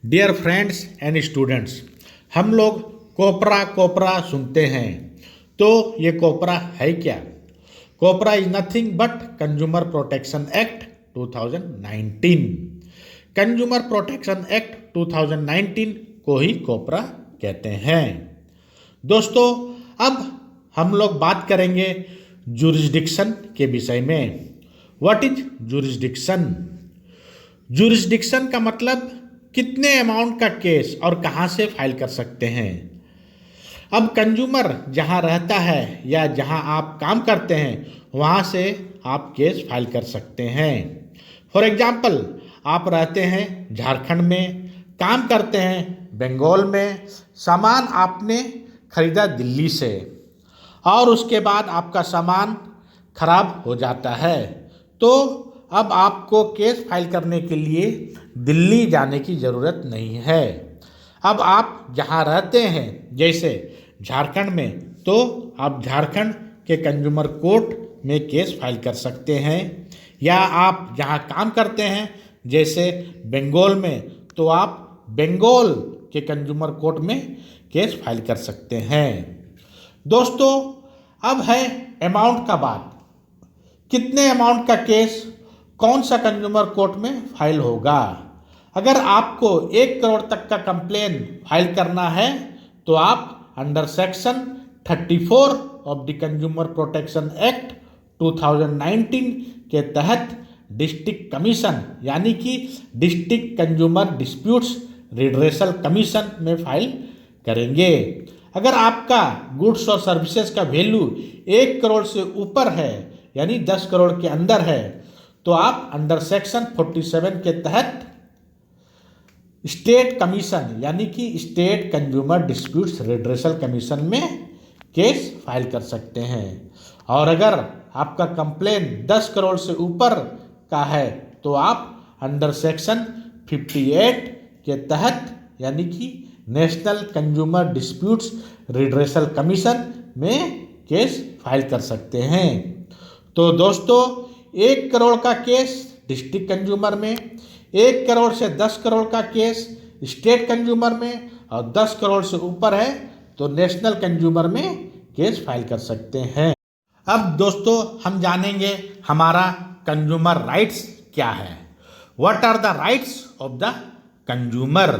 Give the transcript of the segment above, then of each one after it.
Dear friends and students, हम लोग कोपरा कोपरा सुनते हैं। तो ये कोपरा है क्या? COPRA is nothing but consumer protection act 2019। Consumer protection act 2019 को ही कोपरा कहते हैं। दोस्तों, अब हम लोग बात करेंगे जुरिस्डिक्शन के विषय में। What is jurisdiction? जुरिस्डिक्शन का मतलब कितने अमाउंट का केस और कहाँ से फाइल कर सकते हैं। अब कंज्यूमर जहाँ रहता है या जहाँ आप काम करते हैं वहाँ से आप केस फाइल कर सकते हैं। फॉर एग्जाम्पल, आप रहते हैं झारखंड में, काम करते हैं बंगाल में, सामान आपने खरीदा दिल्ली से और उसके बाद आपका सामान खराब हो जाता है, तो अब आपको केस फाइल करने के लिए दिल्ली जाने की ज़रूरत नहीं है। अब आप जहाँ रहते हैं, जैसे झारखंड में, तो आप झारखंड के कंज्यूमर कोर्ट में केस फाइल कर सकते हैं। या आप जहाँ काम करते हैं, जैसे बंगाल में, तो आप बंगाल के कंज्यूमर कोर्ट में केस फाइल कर सकते हैं। दोस्तों, अब है अमाउंट का बात। कितने अमाउंट का केस कौन सा कंज्यूमर कोर्ट में फाइल होगा? अगर आपको 1 करोड़ तक का कंप्लेन फाइल करना है तो आप under section 34 of the consumer protection act 2019 के तहत डिस्ट्रिक्ट कमीशन यानी कि district consumer disputes redressal commission में फाइल करेंगे। अगर आपका गुड्स और सर्विसेज का वैल्यू 1 करोड़ से ऊपर है यानी 10 करोड़ के अंदर है, तो आप अंडर सेक्शन 47 के तहत स्टेट कमीशन यानी कि state consumer disputes redressal commission में केस फाइल कर सकते हैं। और अगर आपका कंप्लेन 10 करोड़ से ऊपर का है तो आप अंडर सेक्शन 58 के तहत यानी कि national consumer disputes redressal commission में केस फाइल कर सकते हैं। तो दोस्तों, 1 करोड़ का केस डिस्ट्रिक्ट कंज्यूमर में, 1 करोड़ से 10 करोड़ का केस स्टेट कंज्यूमर में, और 10 करोड़ से ऊपर है तो नेशनल कंज्यूमर में केस फाइल कर सकते हैं। अब दोस्तों, हम जानेंगे हमारा कंज्यूमर राइट्स क्या है। What are the rights of the consumer?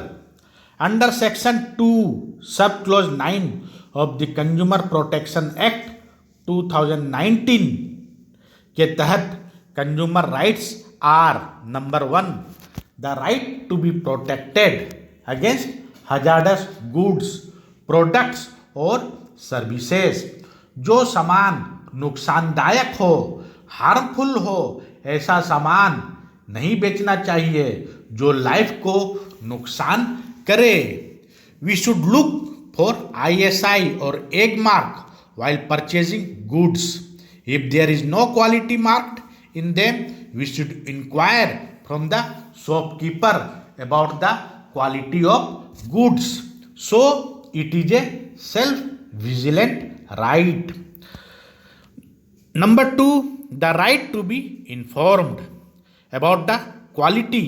Under section 2 sub clause 9 of the consumer protection act 2019 के तहत consumer rights are number 1, the right to be protected against hazardous goods, products और services. जो सामान नुकसानदायक हो, harmful हो, ऐसा सामान नहीं बेचना चाहिए जो लाइफ को नुकसान करे। We should look for ISI और Agmark while purchasing goods. If there is no quality marked in them, we should inquire from the shopkeeper about the quality of goods. So it is a self-vigilant right. Number 2, the right to be informed about the quality,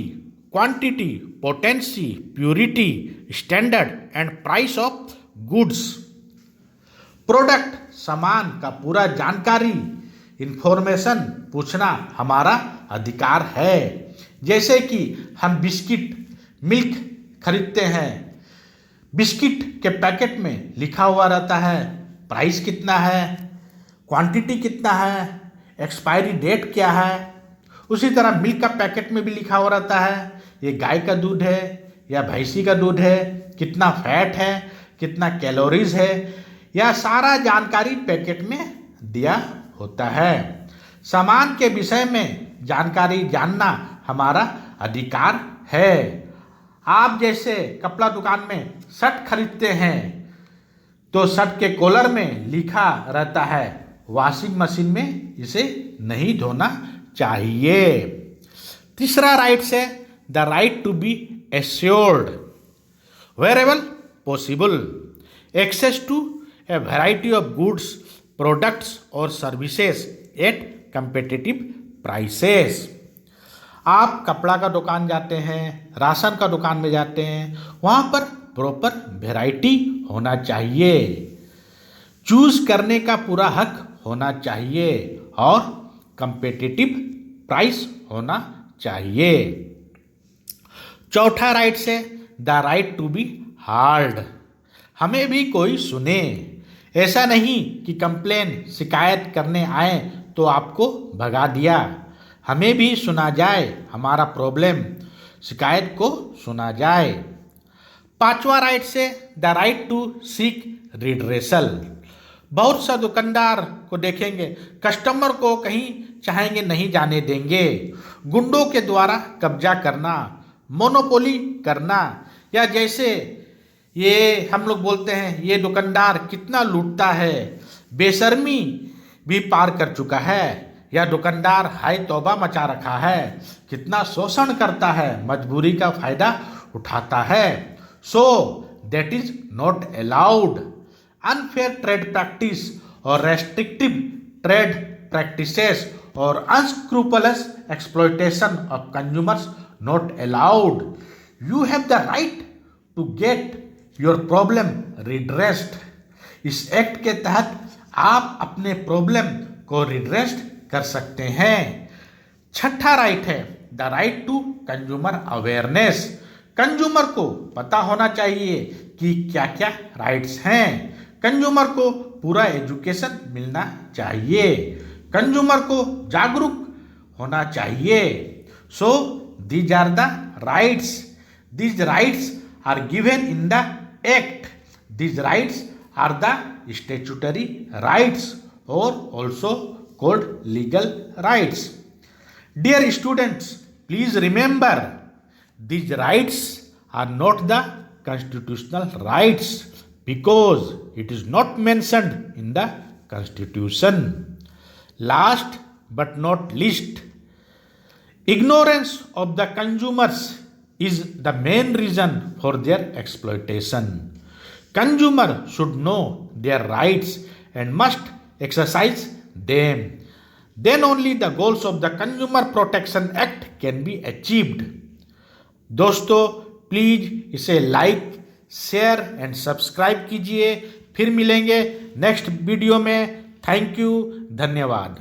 quantity, potency, purity, standard and price of goods. Product, सामान का पूरा जानकारी, information पूछना हमारा अधिकार है। जैसे कि हम बिस्किट, मिल्क खरीदते हैं, बिस्किट के पैकेट में लिखा हुआ रहता है प्राइस कितना है, क्वांटिटी कितना है, एक्सपायरी डेट क्या है। उसी तरह मिल्क का पैकेट में भी लिखा हुआ रहता है ये गाय का दूध है या भैंसी का दूध है, कितना फैट है, कितना कैलोरीज है, यह सारा जानकारी पैकेट में दिया होता है। सामान के विषय में जानकारी जानना हमारा अधिकार है। आप जैसे कपड़ा दुकान में शर्ट खरीदते हैं तो शर्ट के कॉलर में लिखा रहता है वॉशिंग मशीन में इसे नहीं धोना चाहिए। तीसरा राइट्स है the right to be assured वेरेबल possible access to a variety of goods, products or services at competitive prices. आप कपड़ा का दुकान जाते हैं, राशन का दुकान में जाते हैं, वहाँ पर प्रॉपर वैरायटी होना चाहिए, चूज करने का पूरा हक होना चाहिए और कंपेटिटिव प्राइस होना चाहिए। चौथा राइट से the right to be heard, हमें भी कोई सुने। ऐसा नहीं कि कंप्लेन शिकायत करने आए तो आपको भगा दिया, हमें भी सुना जाए, हमारा प्रॉब्लम शिकायत को सुना जाए। पांचवा राइट से the right to seek redressal, बहुत सा दुकानदार को देखेंगे कस्टमर को कहीं चाहेंगे नहीं जाने देंगे, गुंडों के द्वारा कब्जा करना, मोनोपोली करना, या जैसे ये हम लोग बोलते हैं ये दुकानदार कितना लूटता है, बेशर्मी भी पार कर चुका है, या दुकानदार हाय तौबा मचा रखा है, कितना शोषण करता है, मजबूरी का फायदा उठाता है। So that is not allowed. Unfair trade practice और रेस्ट्रिक्टिव ट्रेड प्रैक्टिसेस और unscrupulous exploitation of consumers not allowed. You have the right to get your problem redressed. इस एक्ट के तहत आप अपने प्रॉब्लम को रिड्रेस्ड कर सकते हैं। छठा राइट है the right to consumer awareness, consumer को पता होना चाहिए कि क्या क्या राइट्स हैं, कंज्यूमर को पूरा एजुकेशन मिलना चाहिए, कंज्यूमर को जागरूक होना चाहिए। So these are the rights, these rights are given in the act, these rights are the statutory rights और also called legal rights. Dear students, please remember these rights are not the constitutional rights because it is not mentioned in the constitution. Last but not least, ignorance of the consumers is the main reason for their exploitation. Consumer should know their rights and must exercise them. Then only the goals of the Consumer Protection Act can be achieved. दोस्तों please इसे like, share and subscribe कीजिए। फिर मिलेंगे next video में। Thank you, धन्यवाद।